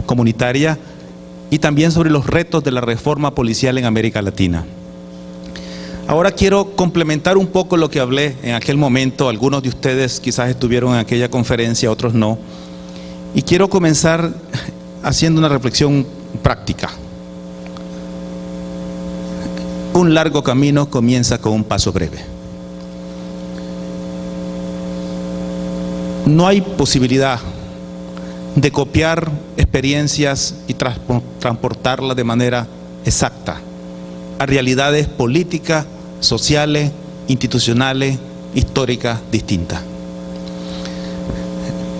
comunitaria y también sobre los retos de la reforma policial en América Latina. Ahora quiero complementar un poco lo que hablé en aquel momento. Algunos de ustedes quizás estuvieron en aquella conferencia, otros no. Y quiero comenzar haciendo una reflexión práctica. Un largo camino comienza con un paso breve. No hay posibilidad de copiar experiencias y transportarlas de manera exacta a realidades políticas, sociales, institucionales, históricas distintas.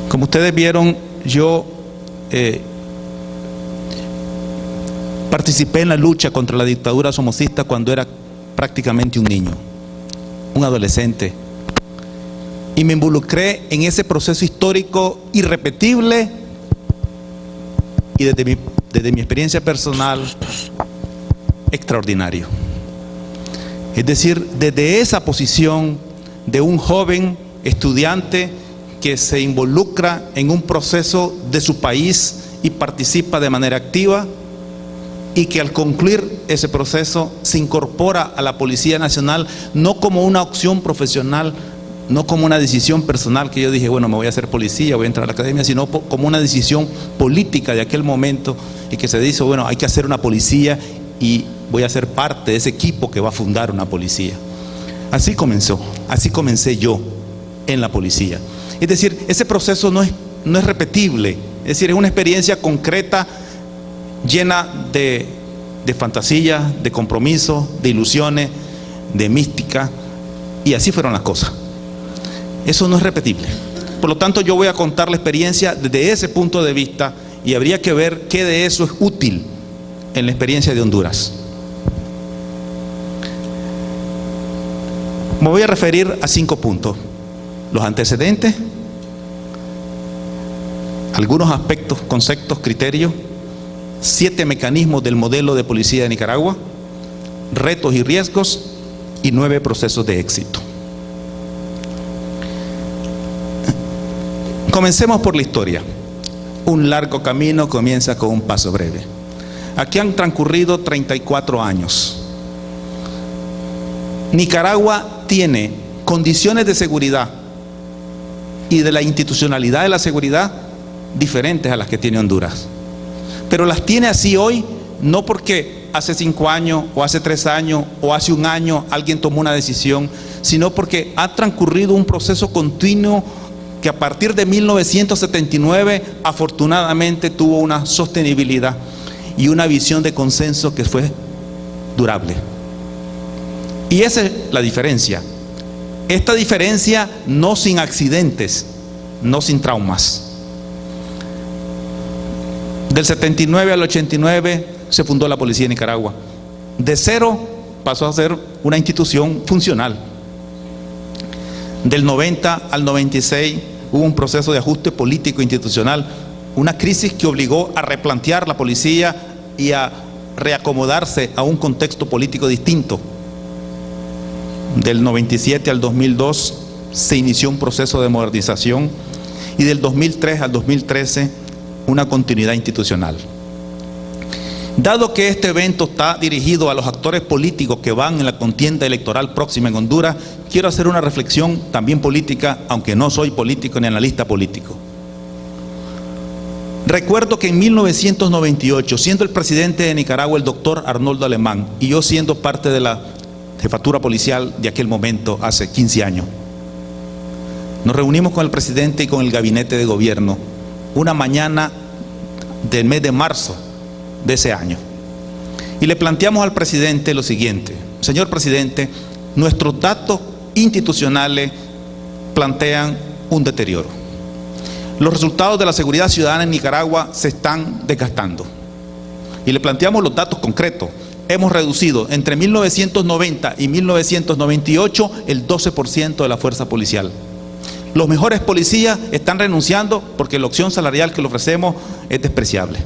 Como ustedes vieron, yo participé en la lucha contra la dictadura somocista cuando era prácticamente un niño, un adolescente, y me involucré en ese proceso histórico irrepetible y desde mi experiencia personal, extraordinario. Es decir, desde esa posición de un joven estudiante que se involucra en un proceso de su país y participa de manera activa, y que al concluir ese proceso se incorpora a la Policía Nacional, no como una opción profesional, no como una decisión personal que yo dije, bueno, me voy a hacer policía, voy a entrar a la academia, sino como una decisión política de aquel momento, y que se dice, bueno, hay que hacer una policía y voy a ser parte de ese equipo que va a fundar una policía. Así comenzó, así comencé yo en la policía. Es decir, ese proceso no es repetible, es decir, es una experiencia concreta, llena de fantasía, de compromiso, de ilusiones, de mística, y así fueron las cosas. Eso no es repetible. Por lo tanto, yo voy a contar la experiencia desde ese punto de vista, y habría que ver qué de eso es útil en la experiencia de Honduras. Me voy a referir a 5 puntos: los antecedentes, algunos aspectos, conceptos, criterios, 7 mecanismos del modelo de policía de Nicaragua, retos y riesgos, y 9 procesos de éxito. Comencemos por la historia. Un largo camino comienza con un paso breve. Aquí han transcurrido 34 años. Nicaragua tiene condiciones de seguridad y de la institucionalidad de la seguridad diferentes a las que tiene Honduras. Pero las tiene así hoy, no porque hace 5 años, o hace 3 años, o hace 1 año alguien tomó una decisión, sino porque ha transcurrido un proceso continuo que a partir de 1979 afortunadamente tuvo una sostenibilidad y una visión de consenso que fue durable. Y esa es la diferencia. Esta diferencia no sin accidentes, no sin traumas. Del 79 al 89 se fundó la Policía de Nicaragua. De 0 pasó a ser una institución funcional. Del 90 al 96 hubo un proceso de ajuste político institucional, una crisis que obligó a replantear la policía y a reacomodarse a un contexto político distinto. Del 97 al 2002 se inició un proceso de modernización, y del 2003 al 2013 una continuidad institucional. Dado que este evento está dirigido a los actores políticos que van en la contienda electoral próxima en Honduras, quiero hacer una reflexión también política, aunque no soy político ni analista político. Recuerdo que en 1998, siendo el presidente de Nicaragua el doctor Arnoldo Alemán, y yo siendo parte de la jefatura policial de aquel momento, hace 15 años, nos reunimos con el presidente y con el gabinete de gobierno una mañana del mes de marzo de ese año, y le planteamos al presidente lo siguiente: señor presidente, nuestros datos institucionales plantean un deterioro. Los resultados de la seguridad ciudadana en Nicaragua se están desgastando, y le planteamos los datos concretos. Hemos reducido entre 1990 y 1998 el 12% de la fuerza policial. Los mejores policías están renunciando porque la opción salarial que le ofrecemos es despreciable.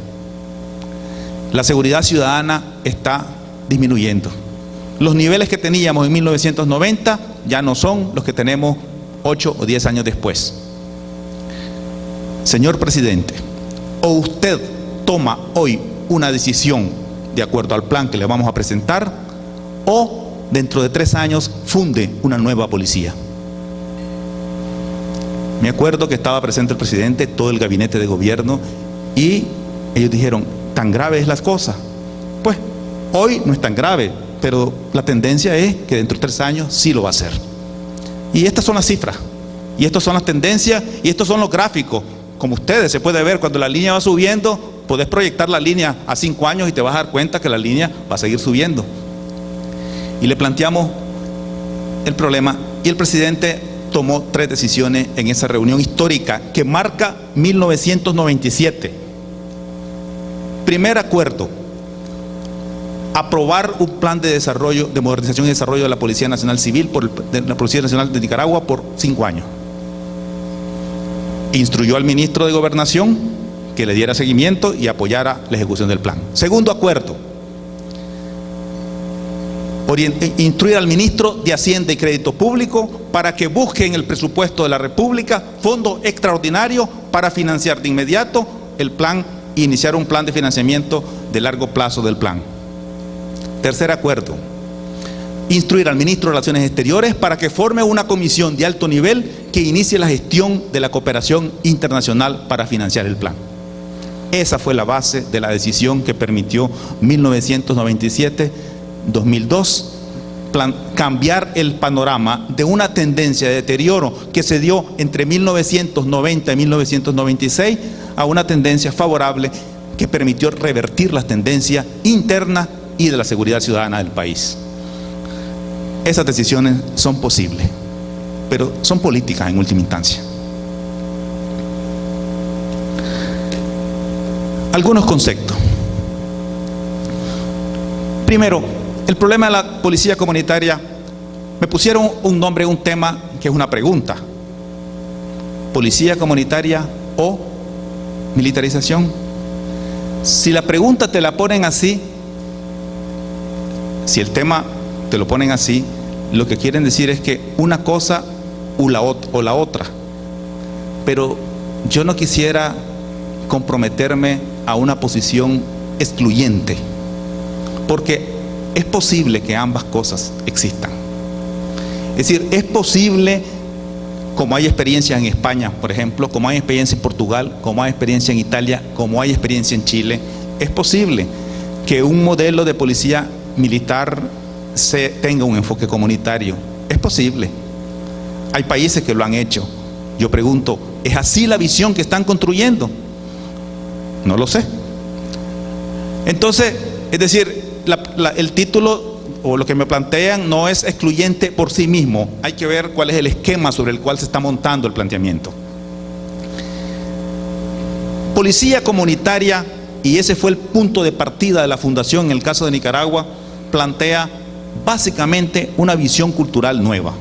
La seguridad ciudadana está disminuyendo. Los niveles que teníamos en 1990 ya no son los que tenemos 8 o 10 años después. Señor presidente, o usted toma hoy una decisión de acuerdo al plan que le vamos a presentar, o dentro de 3 años funde una nueva policía. Me acuerdo que estaba presente el presidente, todo el gabinete de gobierno, y ellos dijeron, ¿tan grave es las cosas? Pues hoy no es tan grave, pero la tendencia es que dentro de 3 años sí lo va a hacer. Y estas son las cifras, y estas son las tendencias, y estos son los gráficos. Como ustedes se puede ver, cuando la línea va subiendo, podés proyectar la línea a 5 años y te vas a dar cuenta que la línea va a seguir subiendo. Y le planteamos el problema, y el presidente tomó 3 decisiones en esa reunión histórica que marca 1997. Primer acuerdo: aprobar un plan de desarrollo, de modernización y desarrollo de la Policía Nacional Civil, de la Policía Nacional de Nicaragua, por 5 años. Instruyó al ministro de Gobernación que le diera seguimiento y apoyara la ejecución del plan. Segundo acuerdo: instruir al ministro de Hacienda y Crédito Público para que busque en el presupuesto de la República fondos extraordinarios para financiar de inmediato el plan e iniciar un plan de financiamiento de largo plazo del plan. Tercer acuerdo: instruir al ministro de Relaciones Exteriores para que forme una comisión de alto nivel que inicie la gestión de la cooperación internacional para financiar el plan. Esa fue la base de la decisión que permitió 1997-2002 cambiar el panorama de una tendencia de deterioro que se dio entre 1990 y 1996 a una tendencia favorable que permitió revertir las tendencias internas y de la seguridad ciudadana del país. Esas decisiones son posibles, pero son políticas en última instancia. Algunos conceptos. Primero, el problema de la policía comunitaria. Me pusieron un nombre, un tema que es una pregunta: ¿policía comunitaria o militarización? Si la pregunta te la ponen así, si el tema te lo ponen así, lo que quieren decir es que una cosa o la otra. Pero yo no quisiera comprometerme a una posición excluyente, porque es posible que ambas cosas existan. Es decir, es posible, como hay experiencias en España, por ejemplo, como hay experiencia en Portugal, como hay experiencia en Italia, como hay experiencia en Chile, es posible que un modelo de policía militar tenga un enfoque comunitario. Es posible. Hay países que lo han hecho. Yo pregunto, ¿es así la visión que están construyendo? No lo sé. Entonces, es decir, el título o lo que me plantean no es excluyente por sí mismo. Hay que ver cuál es el esquema sobre el cual se está montando el planteamiento. Policía comunitaria, y ese fue el punto de partida de la fundación en el caso de Nicaragua, plantea básicamente una visión cultural nueva.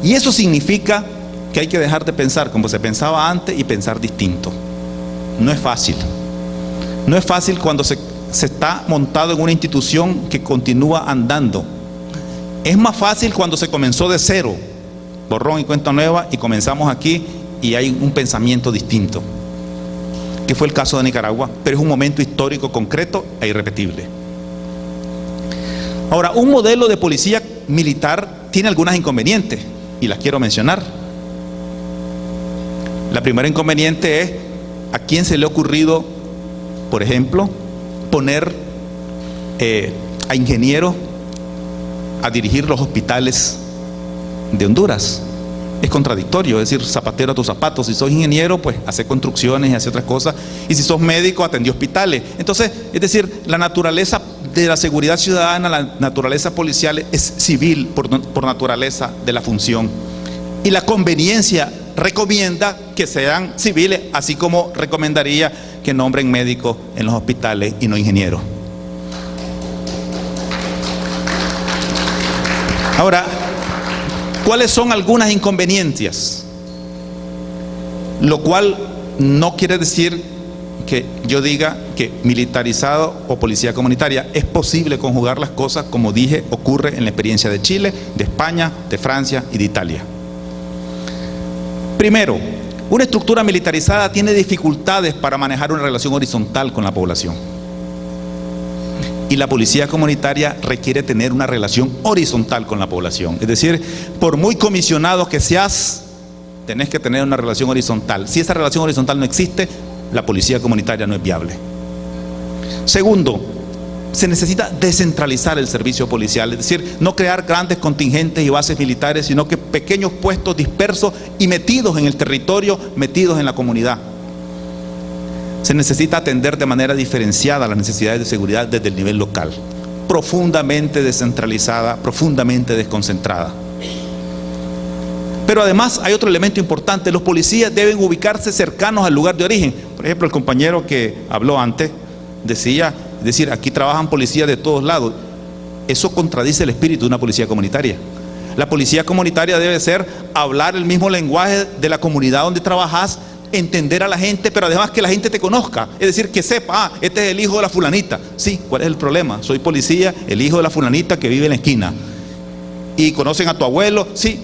Y eso significa que hay que dejar de pensar como se pensaba antes y pensar distinto. No es fácil. No es fácil cuando se está montado en una institución que continúa andando. Es más fácil cuando se comenzó de cero, borrón y cuenta nueva, y comenzamos aquí y hay un pensamiento distinto, que fue el caso de Nicaragua, pero es un momento histórico concreto e irrepetible. Ahora, un modelo de policía militar tiene algunas inconvenientes y las quiero mencionar. La primera inconveniente es: ¿a quién se le ha ocurrido, por ejemplo, poner a ingenieros a dirigir los hospitales de Honduras? Es contradictorio, es decir, zapatero a tus zapatos. Si sos ingeniero, pues hace construcciones y hace otras cosas, y si sos médico, atendí hospitales. Entonces, es decir, la naturaleza de la seguridad ciudadana, la naturaleza policial es civil por naturaleza de la función, y la conveniencia recomienda que sean civiles, así como recomendaría que nombren médicos en los hospitales y no ingenieros. Ahora, ¿cuáles son algunas inconveniencias? Lo cual no quiere decir que yo diga que militarizado o policía comunitaria. Es posible conjugar las cosas, como dije, ocurre en la experiencia de Chile, de España, de Francia y de Italia. Primero, Una estructura militarizada tiene dificultades para manejar una relación horizontal con la población. Y la policía comunitaria requiere tener una relación horizontal con la población. Es decir, por muy comisionado que seas, tenés que tener una relación horizontal. Si esa relación horizontal no existe, la policía comunitaria no es viable. Segundo, se necesita descentralizar el servicio policial, es decir, no crear grandes contingentes y bases militares, sino que pequeños puestos dispersos y metidos en el territorio, metidos en la comunidad. Se necesita atender de manera diferenciada las necesidades de seguridad desde el nivel local, profundamente descentralizada, profundamente desconcentrada. Pero además hay otro elemento importante: los policías deben ubicarse cercanos al lugar de origen. Por ejemplo, el compañero que habló antes decía, es decir, aquí trabajan policías de todos lados. Eso contradice el espíritu de una policía comunitaria. La policía comunitaria debe ser hablar el mismo lenguaje de la comunidad donde trabajas, entender a la gente, pero además que la gente te conozca, es decir, que sepa, este es el hijo de la fulanita. Sí, ¿cuál es el problema? Soy policía, el hijo de la fulanita que vive en la esquina. ¿Y conocen a tu abuelo? Sí.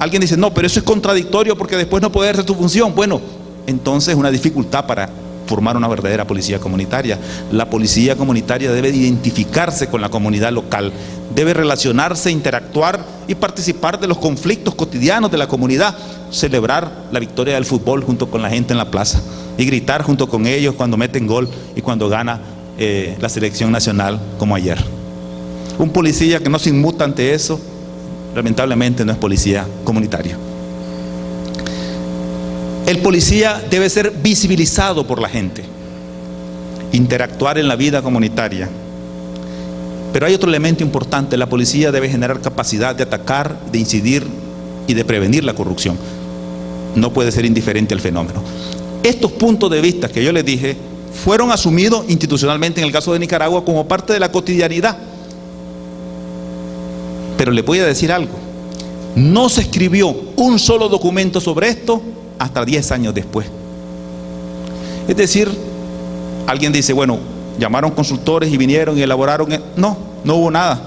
Alguien dice, no, pero eso es contradictorio porque después no puede hacer tu función. Bueno, entonces es una dificultad para formar una verdadera policía comunitaria. La policía comunitaria debe identificarse con la comunidad local, debe relacionarse, interactuar y participar de los conflictos cotidianos de la comunidad, celebrar la victoria del fútbol junto con la gente en la plaza y gritar junto con ellos cuando meten gol y cuando gana la selección nacional, como ayer. Un policía que no se inmuta ante eso, lamentablemente no es policía comunitario. El policía debe ser visibilizado por la gente, interactuar en la vida comunitaria. Pero hay otro elemento importante: la policía debe generar capacidad de atacar, de incidir y de prevenir la corrupción. No puede ser indiferente al fenómeno. Estos puntos de vista que yo les dije fueron asumidos institucionalmente en el caso de Nicaragua como parte de la cotidianidad. Pero le voy a decir algo: no se escribió un solo documento sobre esto hasta 10 años después. Es decir, alguien dice, bueno, llamaron consultores y vinieron y elaboraron. No hubo nada.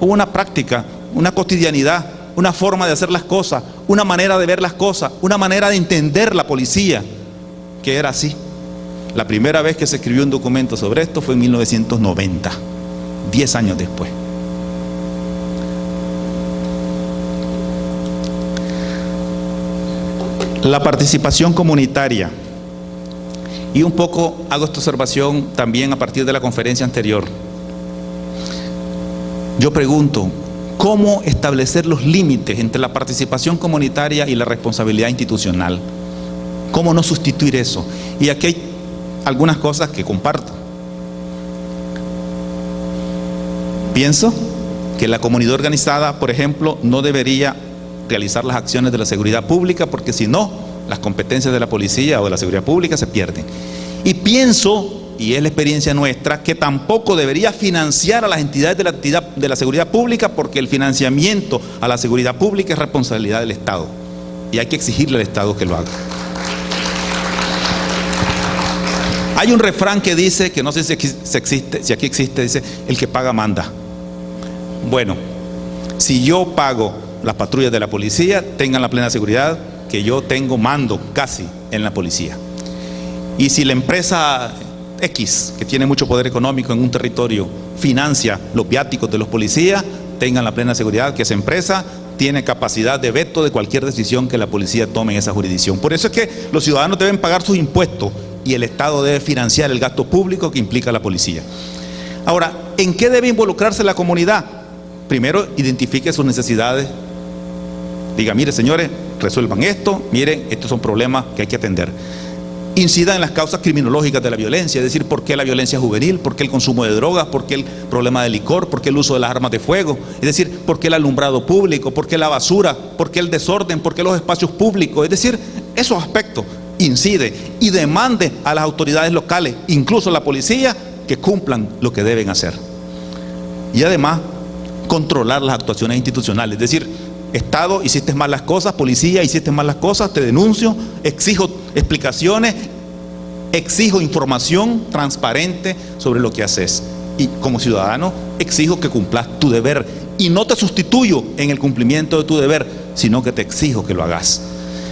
Hubo una práctica, una cotidianidad, una forma de hacer las cosas, una manera de ver las cosas, una manera de entender la policía, que era así. La primera vez que se escribió un documento sobre esto fue en 1990, 10 años después. La participación comunitaria. Y un poco hago esta observación también a partir de la conferencia anterior. Yo pregunto, ¿cómo establecer los límites entre la participación comunitaria y la responsabilidad institucional? ¿Cómo no sustituir eso? Y aquí hay algunas cosas que comparto. Pienso que la comunidad organizada, por ejemplo, no debería realizar las acciones de la seguridad pública, porque si no, las competencias de la policía o de la seguridad pública se pierden. Y pienso, y es la experiencia nuestra, que tampoco debería financiar a las entidades de la seguridad pública, porque el financiamiento a la seguridad pública es responsabilidad del Estado y hay que exigirle al Estado que lo haga. Hay un refrán que dice, que no sé si aquí existe, dice, el que paga manda. Bueno, si yo pago las patrullas de la policía, tengan la plena seguridad que yo tengo mando casi en la policía. Y si la empresa X, que tiene mucho poder económico en un territorio, financia los viáticos de los policías, tengan la plena seguridad que esa empresa tiene capacidad de veto de cualquier decisión que la policía tome en esa jurisdicción. Por eso es que los ciudadanos deben pagar sus impuestos y el Estado debe financiar el gasto público que implica la policía. Ahora, ¿en qué debe involucrarse la comunidad? Primero, identifique sus necesidades. Diga, mire señores, resuelvan esto, miren, estos son problemas que hay que atender. Incida en las causas criminológicas de la violencia, es decir, por qué la violencia juvenil, por qué el consumo de drogas, por qué el problema de licor, por qué el uso de las armas de fuego, es decir, por qué el alumbrado público, por qué la basura, por qué el desorden, por qué los espacios públicos, es decir, esos aspectos. Incide y demande a las autoridades locales, incluso a la policía, que cumplan lo que deben hacer. Y además, controlar las actuaciones institucionales, es decir, Estado, hiciste mal las cosas, policía, hiciste mal las cosas, te denuncio, exijo explicaciones, exijo información transparente sobre lo que haces. Y como ciudadano, exijo que cumplas tu deber. Y no te sustituyo en el cumplimiento de tu deber, sino que te exijo que lo hagas.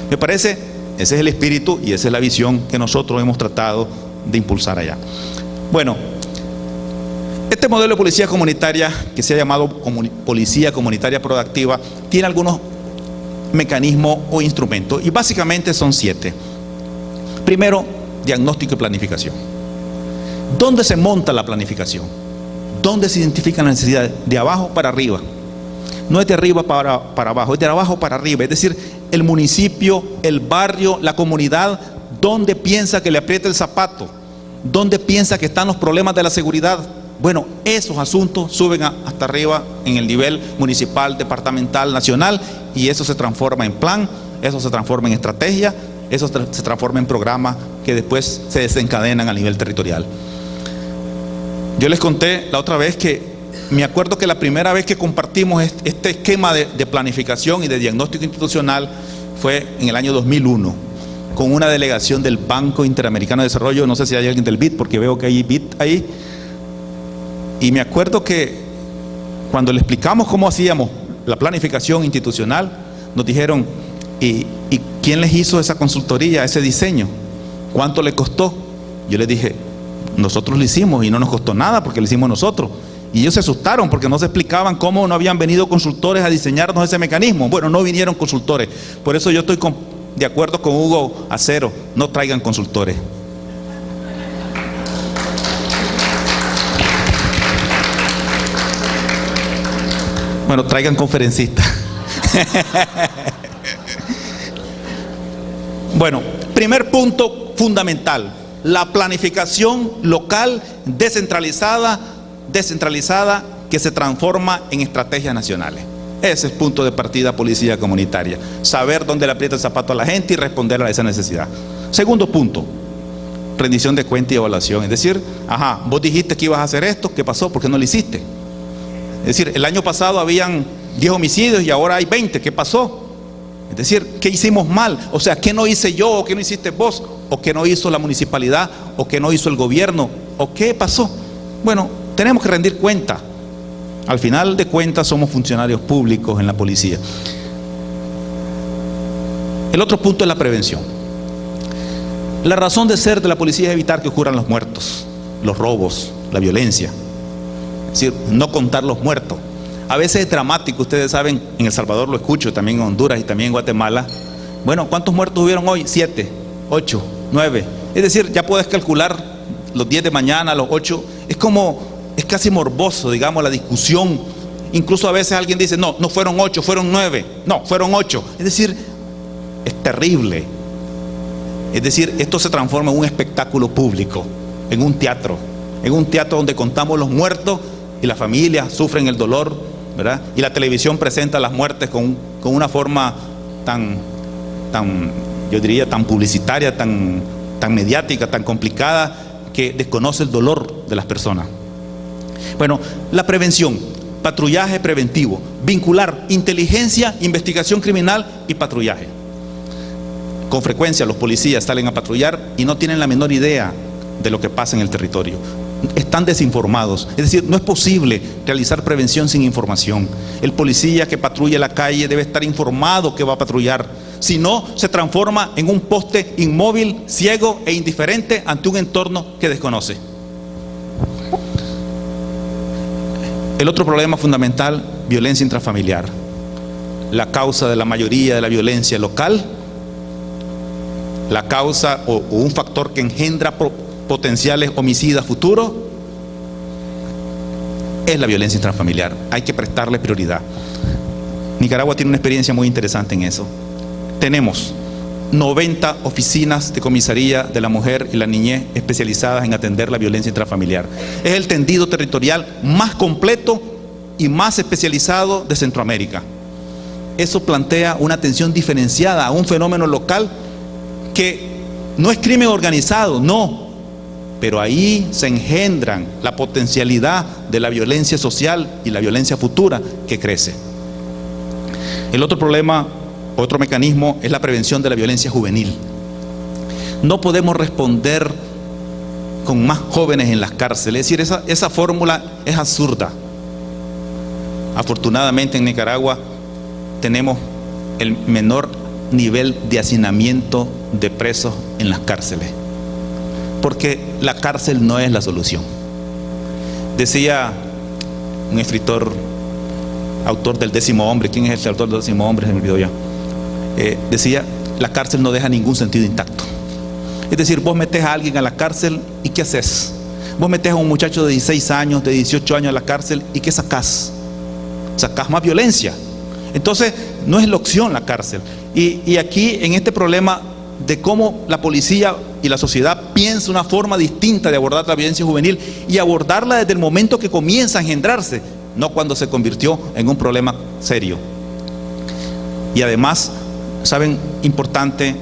Me parece ese es el espíritu y esa es la visión que nosotros hemos tratado de impulsar allá. Bueno, este modelo de policía comunitaria, que se ha llamado policía comunitaria proactiva, tiene algunos mecanismos o instrumentos, y básicamente son 7. Primero, diagnóstico y planificación. ¿Dónde se monta la planificación? ¿Dónde se identifican las necesidades? De abajo para arriba. No es de arriba para abajo, es de abajo para arriba. Es decir, el municipio, el barrio, la comunidad, ¿dónde piensa que le aprieta el zapato? ¿Dónde piensa que están los problemas de la seguridad? Bueno, esos asuntos suben hasta arriba en el nivel municipal, departamental, nacional, y eso se transforma en plan, eso se transforma en estrategia, eso se transforma en programas que después se desencadenan a nivel territorial. Yo les conté la otra vez que me acuerdo que la primera vez que compartimos este esquema de planificación y de diagnóstico institucional fue en el año 2001, con una delegación del Banco Interamericano de Desarrollo. No sé si hay alguien del BID, porque veo que hay BID ahí. Y me acuerdo que cuando le explicamos cómo hacíamos la planificación institucional, nos dijeron: ¿y quién les hizo esa consultoría, ese diseño? ¿Cuánto le costó? Yo les dije: nosotros lo hicimos y no nos costó nada porque lo hicimos nosotros. Y ellos se asustaron porque no se explicaban cómo no habían venido consultores a diseñarnos ese mecanismo. Bueno, no vinieron consultores. Por eso yo estoy de acuerdo con Hugo Acero: no traigan consultores. Bueno, traigan conferencistas. Bueno, primer punto fundamental: la planificación local descentralizada que se transforma en estrategias nacionales. Ese es el punto de partida policía comunitaria: saber dónde le aprieta el zapato a la gente y responder a esa necesidad. Segundo punto: rendición de cuenta y evaluación. Es decir, vos dijiste que ibas a hacer esto, ¿qué pasó? ¿Por qué no lo hiciste? Es decir, el año pasado habían 10 homicidios y ahora hay 20, ¿qué pasó? Es decir, ¿qué hicimos mal? O sea, ¿qué no hice yo o qué no hiciste vos? ¿O qué no hizo la municipalidad? ¿O qué no hizo el gobierno? ¿O qué pasó? Bueno, tenemos que rendir cuenta. Al final de cuentas somos funcionarios públicos en la policía. El otro punto es la prevención. La razón de ser de la policía es evitar que ocurran los muertos, los robos, la violencia. Es decir, no contar los muertos. A veces es dramático, ustedes saben, en El Salvador lo escucho, también en Honduras y también en Guatemala. Bueno, ¿cuántos muertos hubieron hoy? 7, 8, 9. Es decir, ya puedes calcular los 10 de mañana, los 8. Es casi morboso, digamos, la discusión. Incluso a veces alguien dice: no fueron 8, fueron 9. No, fueron 8. Es decir, es terrible. Es decir, esto se transforma en un espectáculo público, en un teatro donde contamos los muertos y las familias sufren el dolor, ¿verdad? Y la televisión presenta las muertes con una forma yo diría, tan publicitaria, tan mediática, tan complicada, que desconoce el dolor de las personas. Bueno, la prevención, patrullaje preventivo, vincular inteligencia, investigación criminal y patrullaje. Con frecuencia los policías salen a patrullar y no tienen la menor idea de lo que pasa en el territorio. Están desinformados. Es decir, no es posible realizar prevención sin información. El policía que patrulla la calle debe estar informado que va a patrullar. Si no, se transforma en un poste inmóvil, ciego e indiferente ante un entorno que desconoce. El otro problema fundamental: violencia intrafamiliar. La causa de la mayoría de la violencia local, la causa o un factor que engendra potenciales homicidas futuros, es la violencia intrafamiliar. Hay que prestarle prioridad. Nicaragua tiene una experiencia muy interesante en eso. Tenemos 90 oficinas de comisaría de la mujer y la niñez especializadas en atender la violencia intrafamiliar. Es el tendido territorial más completo y más especializado de Centroamérica. Eso plantea una atención diferenciada a un fenómeno local que no es crimen organizado, no, pero ahí se engendran la potencialidad de la violencia social y la violencia futura que crece. El otro problema, otro mecanismo, es la prevención de la violencia juvenil. No podemos responder con más jóvenes en las cárceles. Es decir, esa fórmula es absurda. Afortunadamente en Nicaragua tenemos el menor nivel de hacinamiento de presos en las cárceles, porque la cárcel no es la solución. Decía un escritor, autor del 10.º hombre, ¿quién es el autor del 10.º hombre? Se me olvidó ya. Decía, la cárcel no deja ningún sentido intacto. Es decir, vos metés a alguien a la cárcel y ¿qué haces? Vos metés a un muchacho de 16 años, de 18 años a la cárcel y ¿qué sacás? Sacás más violencia. Entonces, no es la opción la cárcel. Y aquí, en este problema de cómo la policía y la sociedad piensa una forma distinta de abordar la violencia juvenil y abordarla desde el momento que comienza a engendrarse, no cuando se convirtió en un problema serio. Y además, ¿saben? Importante,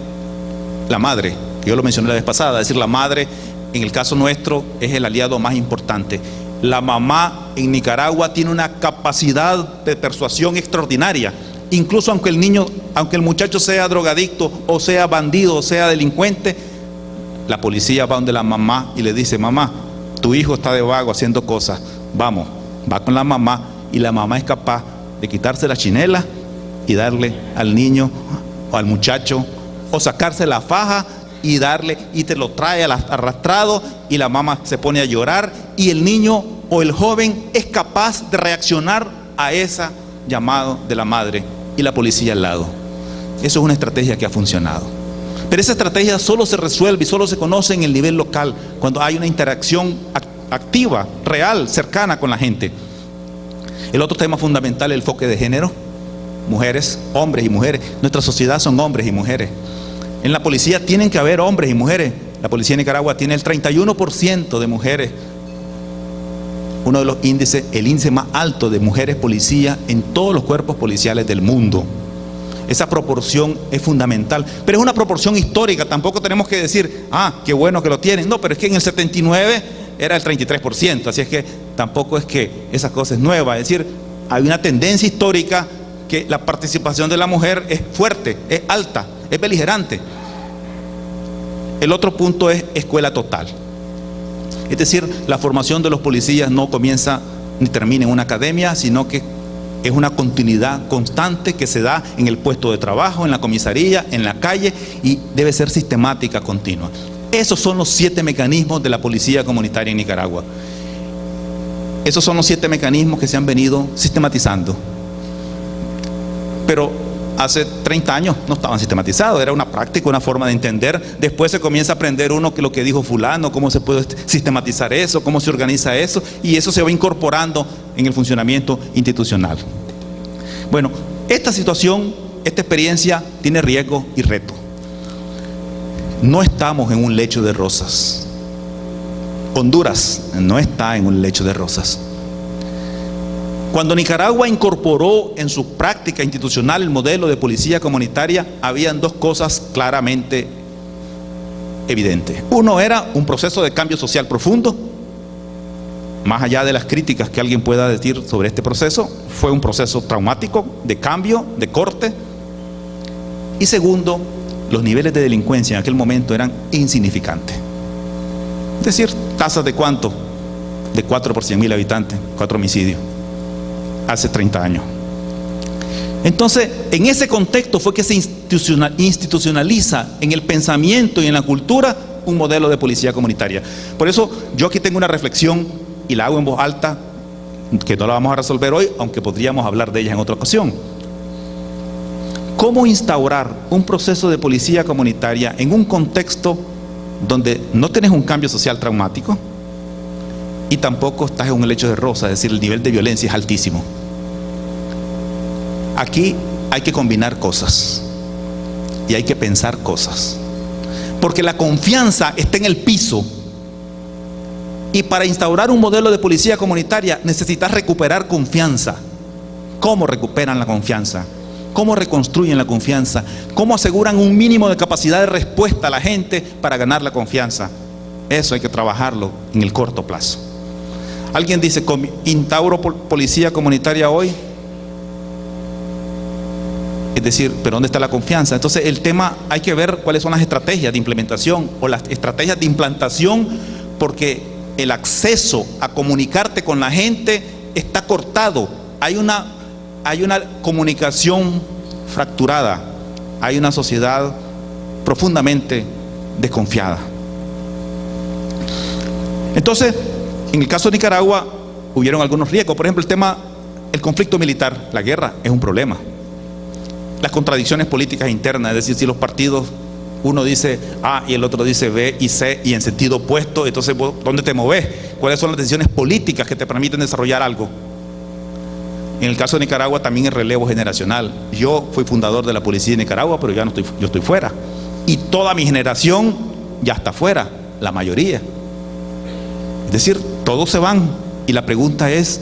la madre, que yo lo mencioné la vez pasada, es decir, la madre en el caso nuestro es el aliado más importante. La mamá en Nicaragua tiene una capacidad de persuasión extraordinaria. Incluso aunque el muchacho sea drogadicto o sea bandido o sea delincuente, la policía va donde la mamá y le dice: mamá, tu hijo está de vago haciendo cosas, vamos, va con la mamá, y la mamá es capaz de quitarse la chinela y darle al niño o al muchacho, o sacarse la faja y darle, y te lo trae arrastrado, y la mamá se pone a llorar, y el niño o el joven es capaz de reaccionar a ese llamado de la madre y la policía al lado. Eso es una estrategia que ha funcionado. Pero esa estrategia solo se resuelve y solo se conoce en el nivel local, cuando hay una interacción activa, real, cercana con la gente. El otro tema fundamental es el enfoque de género. Mujeres, hombres y mujeres. Nuestra sociedad son hombres y mujeres. En la policía tienen que haber hombres y mujeres. La policía de Nicaragua tiene el 31% de mujeres. Uno de los índices, el índice más alto de mujeres policías en todos los cuerpos policiales del mundo. Esa proporción es fundamental, pero es una proporción histórica. Tampoco tenemos que decir, qué bueno que lo tienen. No, pero es que en el 79 era el 33%, así es que tampoco es que esa cosa es nueva. Es decir, hay una tendencia histórica que la participación de la mujer es fuerte, es alta, es beligerante. El otro punto es escuela total. Es decir, la formación de los policías no comienza ni termina en una academia, sino que es una continuidad constante que se da en el puesto de trabajo, en la comisaría, en la calle, y debe ser sistemática, continua. Esos son los 7 mecanismos de la policía comunitaria en Nicaragua. Esos son los 7 mecanismos que se han venido sistematizando. Pero hace 30 años no estaban sistematizados, era una práctica, una forma de entender. Después se comienza a aprender uno que lo que dijo fulano, cómo se puede sistematizar eso, cómo se organiza eso, y eso se va incorporando en el funcionamiento institucional. Bueno, esta situación, esta experiencia tiene riesgo y reto. No estamos en un lecho de rosas. Honduras no está en un lecho de rosas. Cuando Nicaragua incorporó en su práctica institucional el modelo de policía comunitaria, habían 2 cosas claramente evidentes. Uno era un proceso de cambio social profundo. Más allá de las críticas que alguien pueda decir sobre este proceso, fue un proceso traumático, de cambio, de corte. Y segundo, los niveles de delincuencia en aquel momento eran insignificantes. Es decir, tasas de ¿cuánto? De 4 por 100.000 habitantes, 4 homicidios. Hace 30 años. Entonces, en ese contexto fue que se institucionaliza en el pensamiento y en la cultura un modelo de policía comunitaria. Por eso yo aquí tengo una reflexión y la hago en voz alta, que no la vamos a resolver hoy, aunque podríamos hablar de ella en otra ocasión. ¿Cómo instaurar un proceso de policía comunitaria en un contexto donde no tenés un cambio social traumático y tampoco estás en un lecho de rosa? Es decir, el nivel de violencia es altísimo. Aquí hay que combinar cosas y hay que pensar cosas, porque la confianza está en el piso, y para instaurar un modelo de policía comunitaria necesitas recuperar confianza. ¿Cómo recuperan la confianza? ¿Cómo reconstruyen la confianza? ¿Cómo aseguran un mínimo de capacidad de respuesta a la gente para ganar la confianza? Eso hay que trabajarlo en el corto plazo. Alguien dice, ¿instauro policía comunitaria hoy? Es decir, ¿pero dónde está la confianza? Entonces el tema, hay que ver cuáles son las estrategias de implementación o las estrategias de implantación, porque el acceso a comunicarte con la gente está cortado. Hay una comunicación fracturada. hay una sociedad profundamente desconfiada. Entonces, en el caso de Nicaragua, hubieron algunos riesgos. Por ejemplo, el conflicto militar, la guerra, es un problema. Las contradicciones políticas internas, es decir, si los partidos, uno dice A y el otro dice B y C y en sentido opuesto, entonces ¿dónde te moves? ¿Cuáles son las decisiones políticas que te permiten desarrollar algo? En el caso de Nicaragua también el relevo generacional. Yo fui fundador de la policía de Nicaragua, pero ya no estoy, yo estoy fuera. Y toda mi generación ya está fuera, la mayoría. Es decir, todos se van. Y la pregunta es,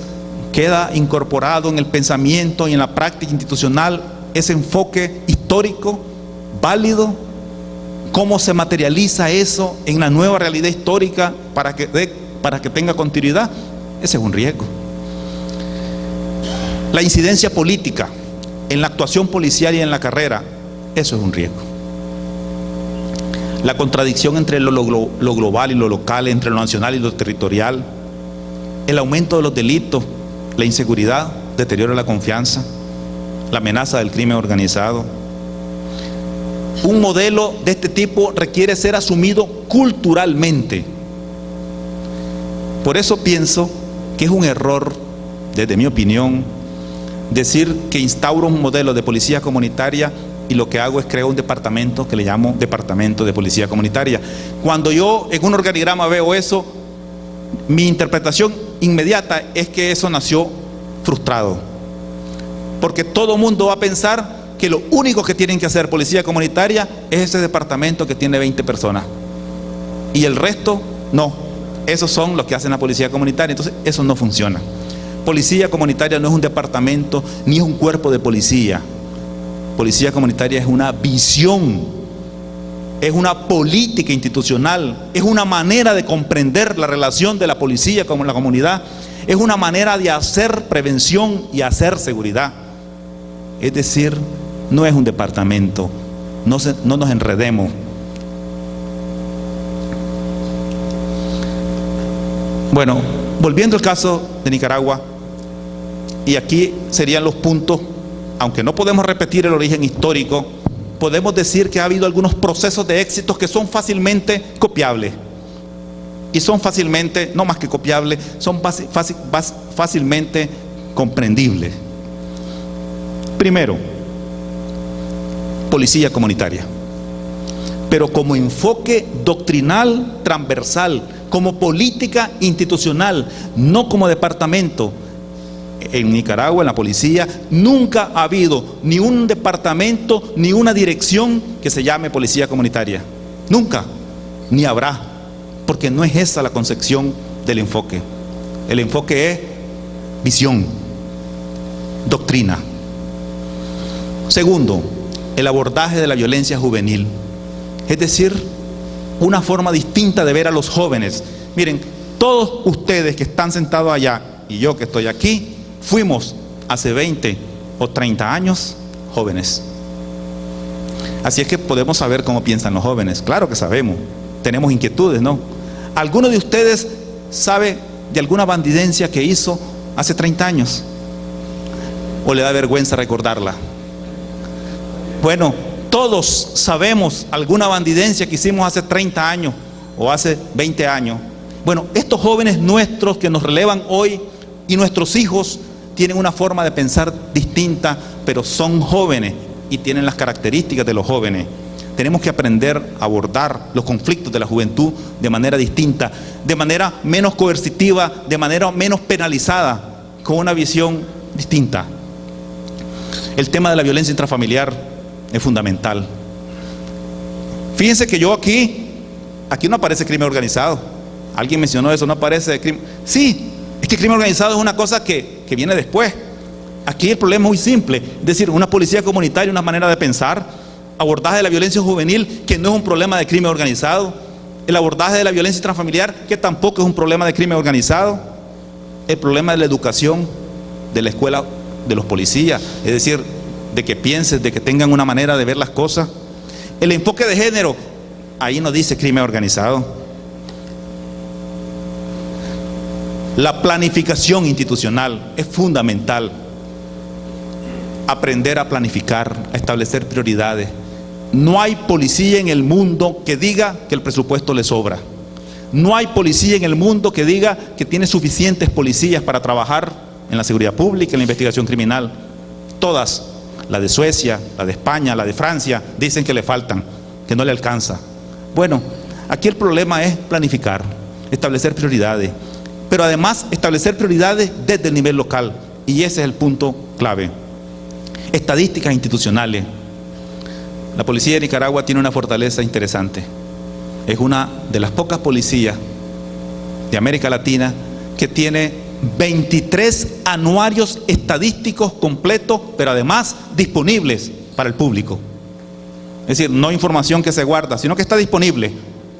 ¿queda incorporado en el pensamiento y en la práctica institucional ese enfoque histórico, válido? ¿Cómo se materializa eso en la nueva realidad histórica para que tenga continuidad? Ese es un riesgo. La incidencia política en la actuación policial y en la carrera, eso es un riesgo. La contradicción entre lo global y lo local, entre lo nacional y lo territorial, el aumento de los delitos, la inseguridad, deterioro de la confianza, la amenaza del crimen organizado. Un modelo de este tipo requiere ser asumido culturalmente. Por eso pienso que es un error, desde mi opinión, decir que instauro un modelo de policía comunitaria y lo que hago es crear un departamento que le llamo Departamento de Policía Comunitaria. Cuando yo en un organigrama veo eso, mi interpretación inmediata es que eso nació frustrado, porque todo mundo va a pensar que lo único que tienen que hacer policía comunitaria es ese departamento que tiene 20 personas y el resto no, esos son los que hacen la policía comunitaria. Entonces eso no funciona. Policía comunitaria no es un departamento ni es un cuerpo de policía. Policía comunitaria es una visión, es una política institucional, es una manera de comprender la relación de la policía con la comunidad, es una manera de hacer prevención y hacer seguridad. Es decir, no es un departamento, no nos enredemos. Bueno, volviendo al caso de Nicaragua, y aquí serían los puntos, aunque no podemos repetir el origen histórico, podemos decir que ha habido algunos procesos de éxitos que son fácilmente copiables. Y son fácilmente, no más que copiables, son fácilmente comprendibles. Primero, policía comunitaria, pero como enfoque doctrinal transversal, como política institucional, no como departamento. En Nicaragua, en la policía, nunca ha habido ni un departamento ni una dirección que se llame policía comunitaria. Nunca, ni habrá, porque no es esa la concepción del enfoque. El enfoque es visión, doctrina. Segundo, el abordaje de la violencia juvenil, es decir, una forma distinta de ver a los jóvenes. Miren, todos ustedes que están sentados allá y yo que estoy aquí, fuimos hace 20 o 30 años jóvenes. Así es que podemos saber cómo piensan los jóvenes. Claro que sabemos, tenemos inquietudes, ¿no? ¿Alguno de ustedes sabe de alguna bandidencia que hizo hace 30 años? ¿O le da vergüenza recordarla? Bueno, todos sabemos alguna bandidencia que hicimos hace 30 años o hace 20 años. Bueno, estos jóvenes nuestros que nos relevan hoy y nuestros hijos tienen una forma de pensar distinta, pero son jóvenes y tienen las características de los jóvenes. Tenemos que aprender a abordar los conflictos de la juventud de manera distinta, de manera menos coercitiva, de manera menos penalizada, con una visión distinta. El tema de la violencia intrafamiliar es fundamental. Fíjense que yo aquí no aparece crimen organizado. Alguien mencionó eso, no aparece crimen. Sí, es que el crimen organizado es una cosa que viene después. Aquí el problema es muy simple, es decir, una policía comunitaria, una manera de pensar, abordaje de la violencia juvenil, que no es un problema de crimen organizado, el abordaje de la violencia intrafamiliar, que tampoco es un problema de crimen organizado, el problema de la educación de la escuela de los policías, es decir, de que piensen, de que tengan una manera de ver las cosas. El enfoque de género, ahí no dice crimen organizado. La planificación institucional es fundamental. Aprender a planificar, a establecer prioridades. No hay policía en el mundo que diga que el presupuesto le sobra. No hay policía en el mundo que diga que tiene suficientes policías para trabajar en la seguridad pública, en la investigación criminal. Todas, la de Suecia, la de España, la de Francia, dicen que le faltan, que no le alcanza. Bueno, aquí el problema es planificar, establecer prioridades, pero además establecer prioridades desde el nivel local, y ese es el punto clave. Estadísticas institucionales. La policía de Nicaragua tiene una fortaleza interesante. Es una de las pocas policías de América Latina que tiene 23 anuarios estadísticos completos, pero además disponibles para el público. Es decir, no información que se guarda, sino que está disponible.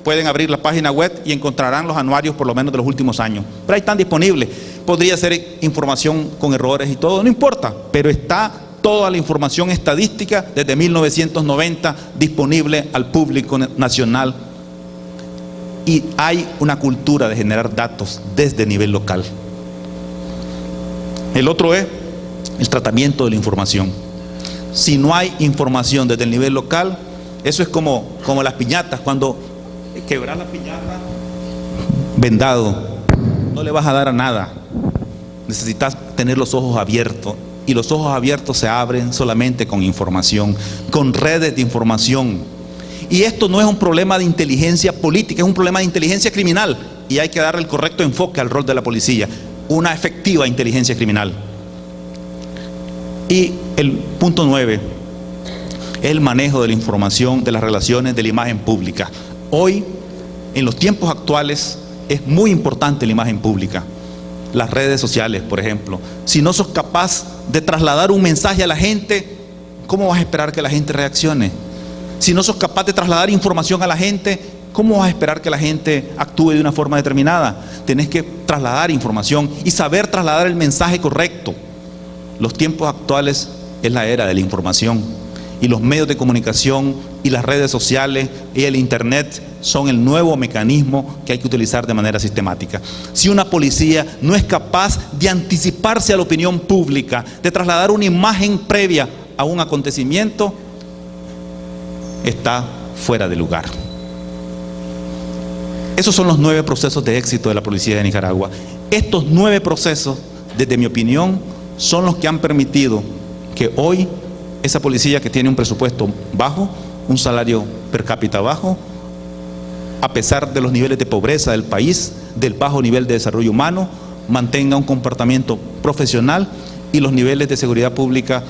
Pueden abrir la página web y encontrarán los anuarios por lo menos de los últimos años. Pero ahí están disponibles. Podría ser información con errores y todo, no importa, pero está toda la información estadística desde 1990 disponible al público nacional. Y hay una cultura de generar datos desde el nivel local. El otro es el tratamiento de la información. Si no hay información desde el nivel local, eso es como las piñatas. Cuando quebras la piñata vendado, no le vas a dar a nada. Necesitas tener los ojos abiertos, y los ojos abiertos se abren solamente con información, con redes de información. Y esto no es un problema de inteligencia política, es un problema de inteligencia criminal, y hay que darle el correcto enfoque al rol de la policía, una efectiva inteligencia criminal. Y el punto 9 es el manejo de la información, de las relaciones, de la imagen pública. Hoy, en los tiempos actuales, es muy importante la imagen pública. Las redes sociales, por ejemplo. Si no sos capaz de trasladar un mensaje a la gente, ¿cómo vas a esperar que la gente reaccione? Si no sos capaz de trasladar información a la gente, ¿cómo vas a esperar que la gente actúe de una forma determinada? Tenés que trasladar información y saber trasladar el mensaje correcto. Los tiempos actuales es la era de la información, y los medios de comunicación y las redes sociales y el internet son el nuevo mecanismo que hay que utilizar de manera sistemática. Si una policía no es capaz de anticiparse a la opinión pública, de trasladar una imagen previa a un acontecimiento, está fuera de lugar. Esos son los 9 procesos de éxito de la policía de Nicaragua. Estos 9 procesos, desde mi opinión, son los que han permitido que hoy esa policía, que tiene un presupuesto bajo, un salario per cápita bajo, a pesar de los niveles de pobreza del país, del bajo nivel de desarrollo humano, mantenga un comportamiento profesional y los niveles de seguridad pública,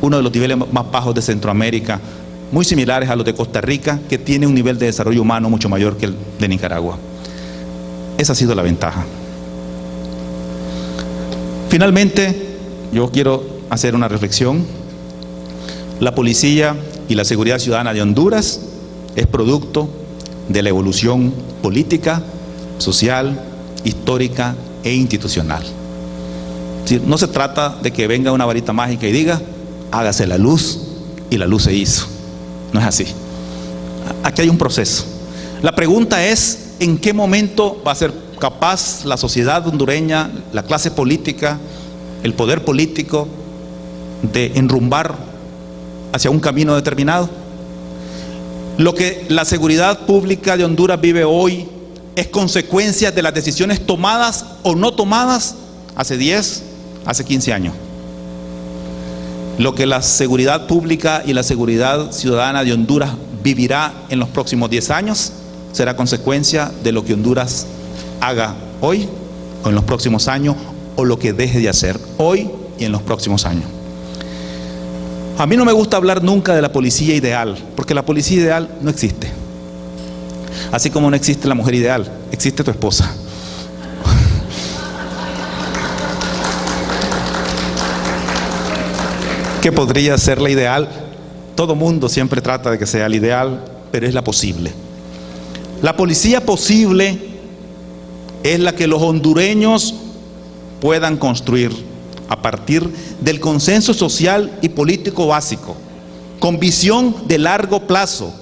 uno de los niveles más bajos de Centroamérica, muy similares a los de Costa Rica, que tiene un nivel de desarrollo humano mucho mayor que el de Nicaragua. Esa ha sido la ventaja. Finalmente, yo quiero hacer una reflexión. La policía y la seguridad ciudadana de Honduras es producto de la evolución política, social, histórica e institucional. Es decir, no se trata de que venga una varita mágica y diga, hágase la luz, y la luz se hizo. No es así. Aquí hay un proceso. La pregunta es, ¿en qué momento va a ser capaz la sociedad hondureña, la clase política, el poder político, de enrumbar hacia un camino determinado? Lo que la seguridad pública de Honduras vive hoy es consecuencia de las decisiones tomadas o no tomadas hace 10, hace 15 años. Lo que la seguridad pública y la seguridad ciudadana de Honduras vivirá en los próximos 10 años será consecuencia de lo que Honduras haga hoy o en los próximos años, o lo que deje de hacer hoy y en los próximos años. A mí no me gusta hablar nunca de la policía ideal, porque la policía ideal no existe. Así como no existe la mujer ideal, existe tu esposa. Que podría ser la ideal. Todo mundo siempre trata de que sea la ideal, pero es la posible. La policía posible es la que los hondureños puedan construir a partir del consenso social y político básico, con visión de largo plazo,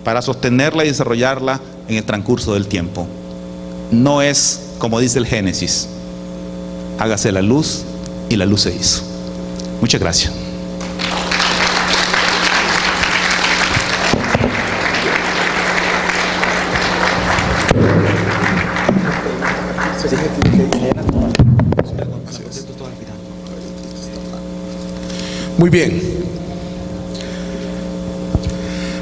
para sostenerla y desarrollarla en el transcurso del tiempo. No es, como dice el Génesis, hágase la luz, y la luz se hizo. Muchas gracias. Muy bien.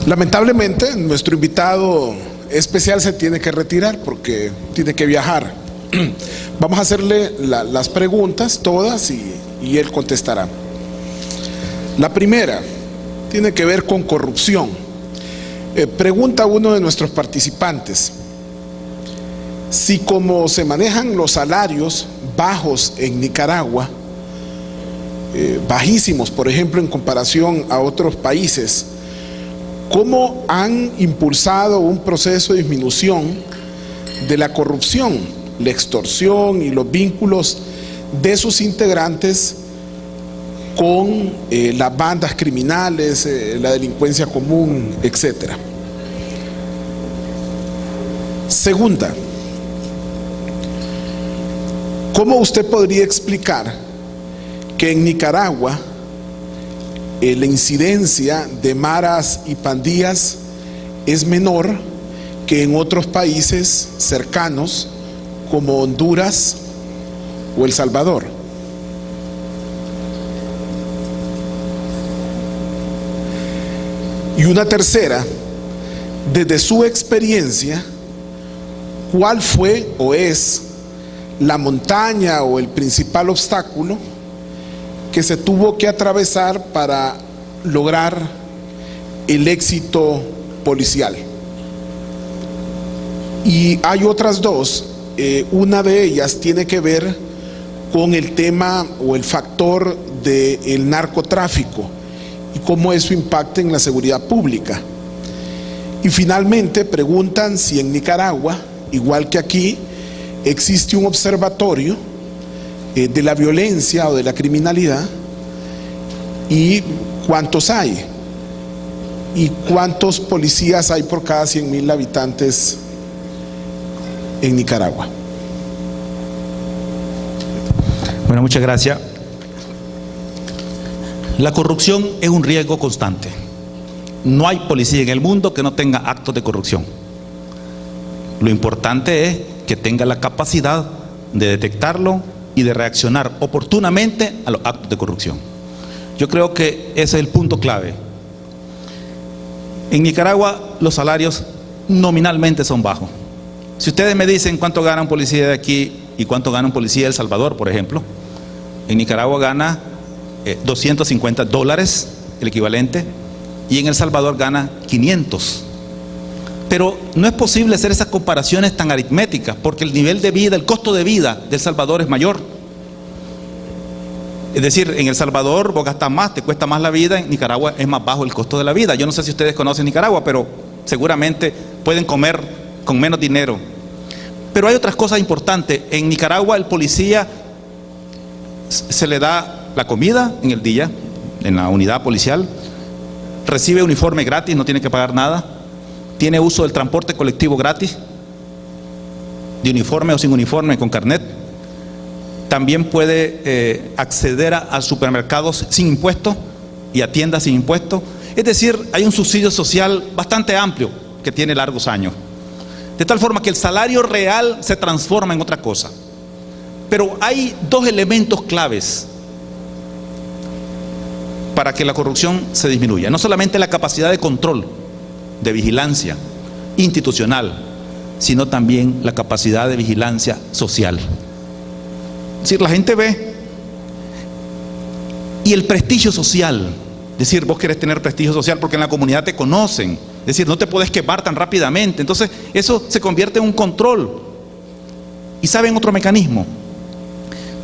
Lamentablemente, nuestro invitado especial se tiene que retirar porque tiene que viajar. Vamos a hacerle las preguntas todas y él contestará. La primera tiene que ver con corrupción. Pregunta uno de nuestros participantes si como se manejan los salarios bajos en Nicaragua, bajísimos por ejemplo en comparación a otros países, ¿cómo han impulsado un proceso de disminución de la corrupción, la extorsión y los vínculos de sus integrantes con las bandas criminales, la delincuencia común, etcétera? Segunda, ¿cómo usted podría explicar que en Nicaragua la incidencia de maras y pandillas es menor que en otros países cercanos como Honduras o El Salvador? Y una tercera, desde su experiencia, ¿cuál fue o es la montaña o el principal obstáculo que se tuvo que atravesar para lograr el éxito policial? Y hay otras dos, una de ellas tiene que ver con el tema o el factor del narcotráfico y cómo eso impacta en la seguridad pública. Y finalmente preguntan si en Nicaragua, igual que aquí, existe un observatorio de la violencia o de la criminalidad, y cuántos hay, y cuántos policías hay por cada 100,000 habitantes en Nicaragua. Bueno, muchas gracias. La corrupción es un riesgo constante. No hay policía en el mundo que no tenga actos de corrupción. Lo importante es que tenga la capacidad de detectarlo y de reaccionar oportunamente a los actos de corrupción. Yo creo que ese es el punto clave. En Nicaragua los salarios nominalmente son bajos. Si ustedes me dicen cuánto gana un policía de aquí y cuánto gana un policía de El Salvador, por ejemplo, en Nicaragua gana $250, el equivalente, y en El Salvador gana 500. Pero no es posible hacer esas comparaciones tan aritméticas, porque el nivel de vida, el costo de vida de El Salvador es mayor. Es decir, en El Salvador vos gastas más, te cuesta más la vida. En Nicaragua es más bajo el costo de la vida. Yo no sé si ustedes conocen Nicaragua, pero seguramente pueden comer con menos dinero. Pero hay otras cosas importantes. En Nicaragua el policía se le da la comida en el día, en la unidad policial, recibe uniforme gratis, no tiene que pagar nada, tiene uso del transporte colectivo gratis, de uniforme o sin uniforme, con carnet. También puede acceder a supermercados sin impuestos y a tiendas sin impuestos. Es decir, hay un subsidio social bastante amplio que tiene largos años. De tal forma que el salario real se transforma en otra cosa. Pero hay dos elementos claves para que la corrupción se disminuya. No solamente la capacidad de control, de vigilancia institucional, sino también la capacidad de vigilancia social. Es decir, la gente ve, y el prestigio social. Es decir, vos querés tener prestigio social porque en la comunidad te conocen. Es decir, no te podés quemar tan rápidamente. Entonces eso se convierte en un control. ¿Y saben otro mecanismo?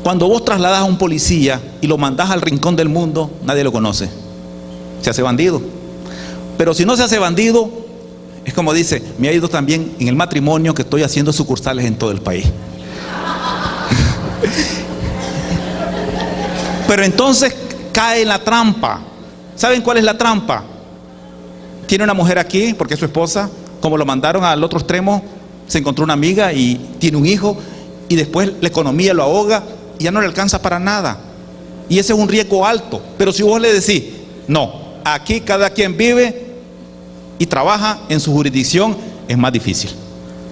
Cuando vos trasladás a un policía y lo mandás al rincón del mundo, nadie lo conoce. Se hace bandido. Pero si no se hace bandido, es como dice, me ha ido también en el matrimonio que estoy haciendo sucursales en todo el país. Pero entonces cae en la trampa. ¿Saben cuál es la trampa? Tiene una mujer aquí, porque es su esposa, como lo mandaron al otro extremo, se encontró una amiga y tiene un hijo, y después la economía lo ahoga y ya no le alcanza para nada. Y ese es un riesgo alto. Pero si vos le decís, no, aquí cada quien vive y trabaja en su jurisdicción, es más difícil.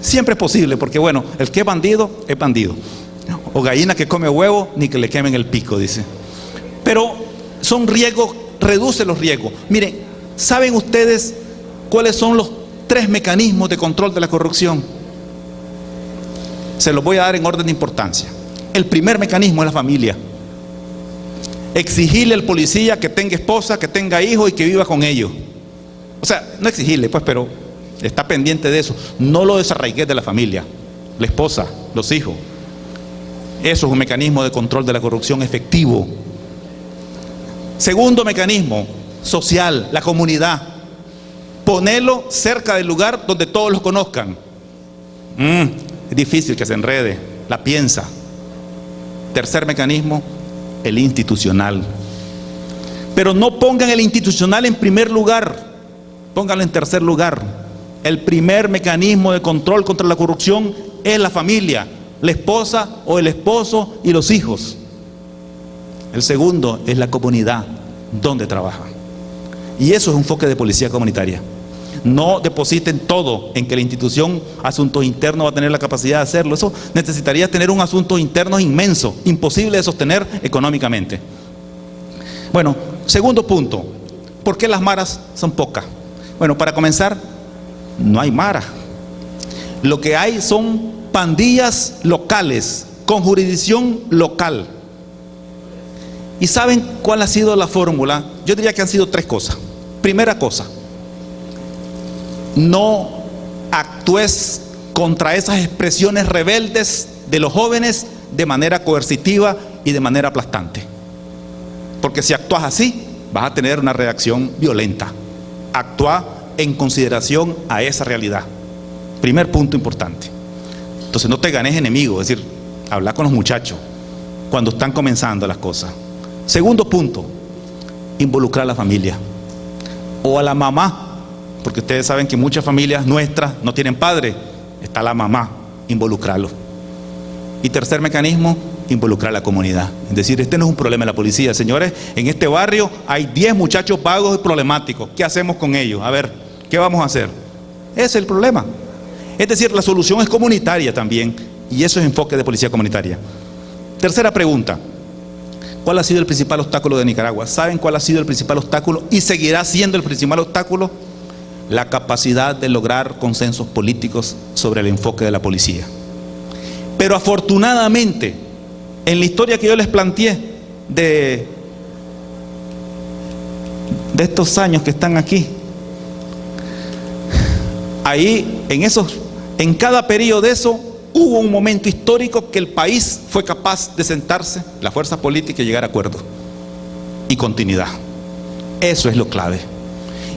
Siempre es posible, porque bueno, el que es bandido, es bandido. O gallina que come huevo, ni que le quemen el pico, dice. Pero son riesgos, reduce los riesgos. Miren, ¿saben ustedes cuáles son los 3 mecanismos de control de la corrupción? Se los voy a dar en orden de importancia. El primer mecanismo es la familia. Exigirle al policía que tenga esposa, que tenga hijos y que viva con ellos. O sea, no exigirle, pues, pero está pendiente de eso. No lo desarraigues de la familia, la esposa, los hijos. Eso es un mecanismo de control de la corrupción efectivo. Segundo mecanismo, social, la comunidad. Ponerlo cerca del lugar donde todos los conozcan. Es difícil que se enrede, la piensa. Tercer mecanismo, el institucional. Pero no pongan el institucional en primer lugar, pónganlo en tercer lugar. El primer mecanismo de control contra la corrupción es la familia, la esposa o el esposo y los hijos. El segundo es la comunidad donde trabajan. Y eso es un enfoque de policía comunitaria. No depositen todo en que la institución Asuntos Internos va a tener la capacidad de hacerlo. Eso necesitaría tener un asuntos internos inmenso, imposible de sostener económicamente. Bueno, segundo punto, ¿por qué las maras son pocas? Bueno, para comenzar, no hay maras. Lo que hay son pandillas locales, con jurisdicción local. ¿Y saben cuál ha sido la fórmula? Yo diría que han sido 3 cosas. Primera cosa, no actúes contra esas expresiones rebeldes de los jóvenes de manera coercitiva y de manera aplastante. Porque si actúas así, vas a tener una reacción violenta. Actúa en consideración a esa realidad. Primer punto importante. Entonces no te ganes enemigo, es decir, habla con los muchachos cuando están comenzando las cosas. Segundo punto, involucrar a la familia o a la mamá. Porque ustedes saben que muchas familias nuestras no tienen padre, está la mamá, involucrarlo. Y tercer mecanismo, involucrar a la comunidad. Es decir, este no es un problema de la policía, señores, en este barrio hay 10 muchachos vagos y problemáticos, ¿qué hacemos con ellos? A ver, ¿qué vamos a hacer? Ese es el problema. Es decir, la solución es comunitaria también, y eso es enfoque de policía comunitaria. Tercera pregunta, ¿cuál ha sido el principal obstáculo de Nicaragua? ¿Saben cuál ha sido el principal obstáculo y seguirá siendo el principal obstáculo? La capacidad de lograr consensos políticos sobre el enfoque de la policía. Pero afortunadamente, en la historia que yo les planteé de estos años que están aquí, ahí en cada periodo de eso hubo un momento histórico que el país fue capaz de sentarse, la fuerza política, y llegar a acuerdos y continuidad. Eso es lo clave.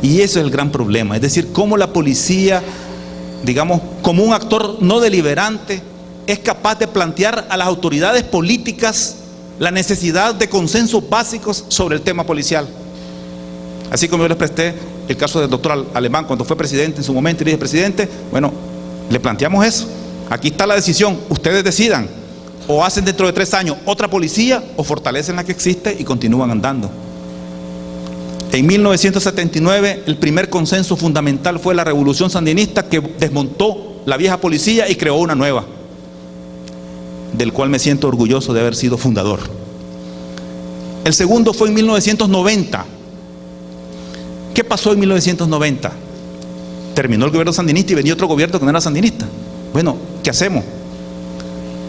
Y eso es el gran problema, es decir, cómo la policía, digamos, como un actor no deliberante, es capaz de plantear a las autoridades políticas la necesidad de consensos básicos sobre el tema policial. Así como yo les presté el caso del doctor Alemán cuando fue presidente en su momento, y le dije, presidente, bueno, le planteamos eso, aquí está la decisión, ustedes decidan, o hacen dentro de 3 años otra policía, o fortalecen la que existe y continúan andando. En 1979 el primer consenso fundamental fue la revolución sandinista, que desmontó la vieja policía y creó una nueva, del cual me siento orgulloso de haber sido fundador. El segundo fue en 1990. ¿Qué pasó en 1990? Terminó el gobierno sandinista y venía otro gobierno que no era sandinista. Bueno, ¿qué hacemos?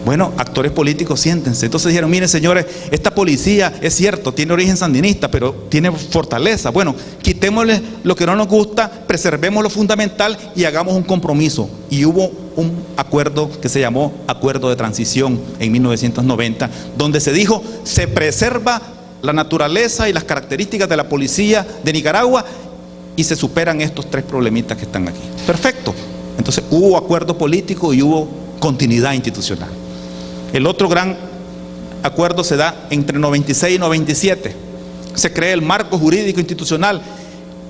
Bueno, actores políticos, siéntense. Entonces dijeron, miren señores, esta policía es cierto, tiene origen sandinista, pero tiene fortaleza. Bueno, quitémosle lo que no nos gusta, preservemos lo fundamental y hagamos un compromiso. Y hubo un acuerdo que se llamó Acuerdo de Transición en 1990, donde se dijo, se preserva la naturaleza y las características de la policía de Nicaragua y se superan estos 3 problemitas que están aquí. Perfecto. Entonces hubo acuerdo político y hubo continuidad institucional. El otro gran acuerdo se da entre 96 y 97. Se crea el marco jurídico institucional,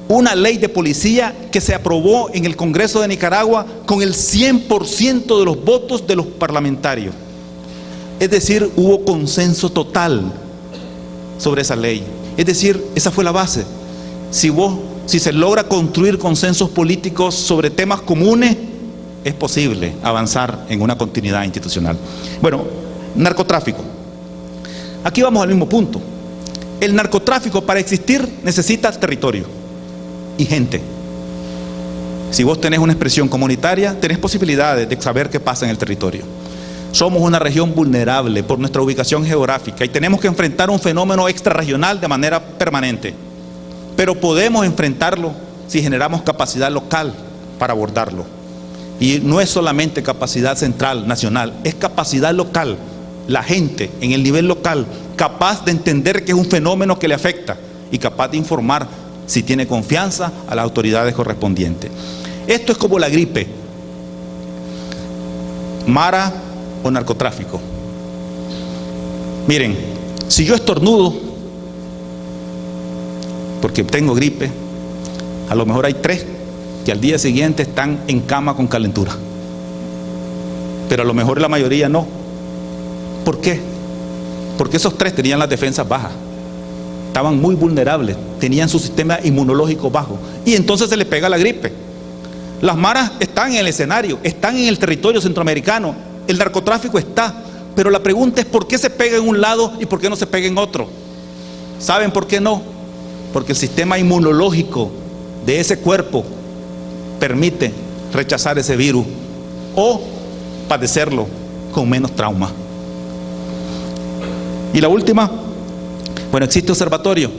una ley de policía que se aprobó en el Congreso de Nicaragua con el 100% de los votos de los parlamentarios. Es decir, hubo consenso total sobre esa ley. Es decir, esa fue la base. Si se logra construir consensos políticos sobre temas comunes, es posible avanzar en una continuidad institucional. Bueno, narcotráfico. Aquí vamos al mismo punto. el narcotráfico para existir necesita territorio y gente. Si vos tenés una expresión comunitaria, tenés posibilidades de saber qué pasa en el territorio. Somos una región vulnerable por nuestra ubicación geográfica y tenemos que enfrentar un fenómeno extrarregional de manera permanente. Pero podemos enfrentarlo si generamos capacidad local para abordarlo. Y no es solamente capacidad central, nacional, es capacidad local. La gente en el nivel local capaz de entender que es un fenómeno que le afecta y capaz de informar si tiene confianza a las autoridades correspondientes. Esto es como la gripe, mara o narcotráfico. Miren, si yo estornudo porque tengo gripe, a lo mejor hay 3 que al día siguiente están en cama con calentura, pero a lo mejor la mayoría no. ¿Por qué? Porque esos 3 tenían las defensas bajas, estaban muy vulnerables, tenían su sistema inmunológico bajo y entonces se les pega la gripe. Las maras están en el escenario, están en el territorio centroamericano, el narcotráfico está, pero la pregunta es ¿por qué se pega en un lado y por qué no se pega en otro? ¿Saben por qué no? Porque el sistema inmunológico de ese cuerpo permite rechazar ese virus o padecerlo con menos trauma. Y la última, bueno, existe un observatorio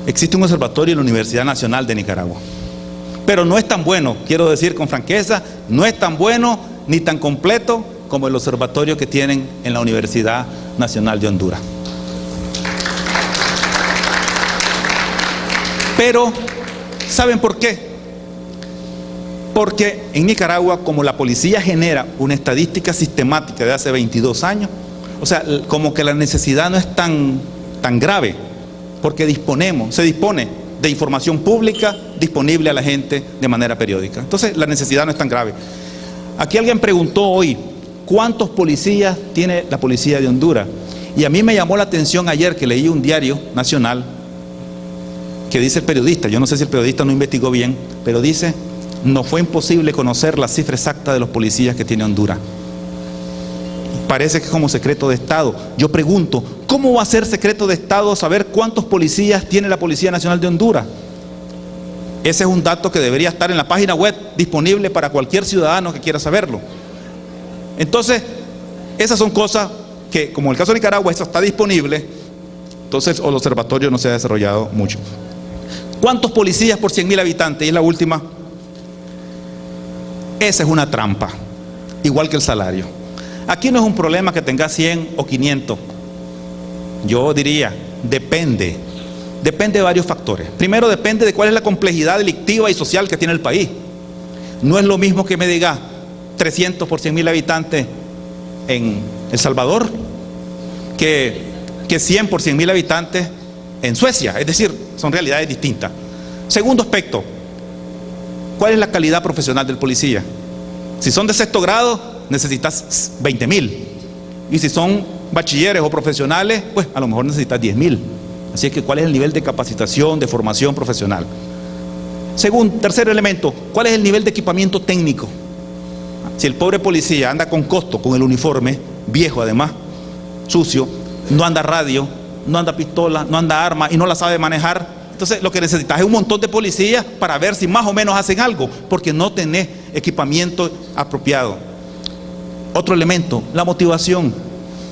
en la Universidad Nacional de Nicaragua, pero no es tan bueno, quiero decir con franqueza, no es tan bueno ni tan completo como el observatorio que tienen en la Universidad Nacional de Honduras. Pero, ¿saben por qué? Porque en Nicaragua, como la policía genera una estadística sistemática de hace 22 años, o sea, como que la necesidad no es tan grave, porque se dispone de información pública disponible a la gente de manera periódica. Entonces, la necesidad no es tan grave. Aquí alguien preguntó hoy, ¿cuántos policías tiene la policía de Honduras? Y a mí me llamó la atención ayer que leí un diario nacional que dice el periodista, yo no sé si el periodista no investigó bien, pero dice, no fue imposible conocer la cifra exacta de los policías que tiene Honduras. Parece que es como secreto de Estado. Yo pregunto, ¿cómo va a ser secreto de Estado saber cuántos policías tiene la Policía Nacional de Honduras? Ese es un dato que debería estar en la página web disponible para cualquier ciudadano que quiera saberlo. Entonces, esas son cosas que, como en el caso de Nicaragua, eso está disponible, entonces el observatorio no se ha desarrollado mucho. ¿Cuántos policías por 100.000 habitantes? Y es la última. Esa es una trampa, igual que el salario. Aquí no es un problema que tenga 100 o 500. Yo diría, depende de varios factores. Primero, depende de cuál es la complejidad delictiva y social que tiene el país. No es lo mismo que me diga 300 por 100.000 habitantes en El Salvador que 100 por 100.000 habitantes en Suecia. Es decir, son realidades distintas. Segundo aspecto, ¿cuál es la calidad profesional del policía? Si son de 6º grado, necesitas 20.000. Y si son bachilleres o profesionales, pues a lo mejor necesitas 10.000. Así es que, ¿cuál es el nivel de capacitación, de formación profesional? Tercer elemento, ¿cuál es el nivel de equipamiento técnico? Si el pobre policía anda con costo, con el uniforme, viejo además, sucio, no anda radio, no anda pistola, no anda arma y no la sabe manejar, entonces lo que necesitas es un montón de policías para ver si más o menos hacen algo, porque no tenés equipamiento apropiado. Otro elemento, la motivación.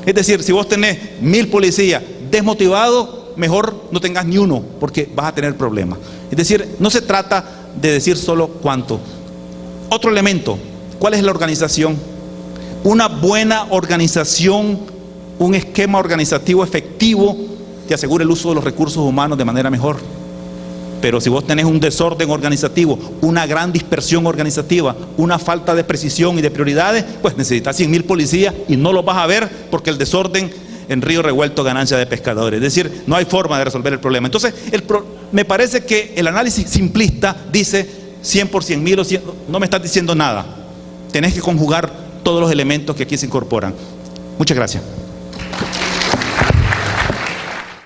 Es decir, si vos tenés 1000 policías desmotivados, mejor no tengas ni uno, porque vas a tener problemas. Es decir, no se trata de decir solo cuánto. Otro elemento, ¿cuál es la organización? Una buena organización, un esquema organizativo efectivo te asegura el uso de los recursos humanos de manera mejor. Pero si vos tenés un desorden organizativo, una gran dispersión organizativa, una falta de precisión y de prioridades, pues necesitas 100.000 policías y no los vas a ver, porque el desorden en río revuelto ganancia de pescadores. Es decir, no hay forma de resolver el problema. Entonces, me parece que el análisis simplista dice 100 por 100.000 o 100, no me estás diciendo nada. Tenés que conjugar todos los elementos que aquí se incorporan. Muchas gracias.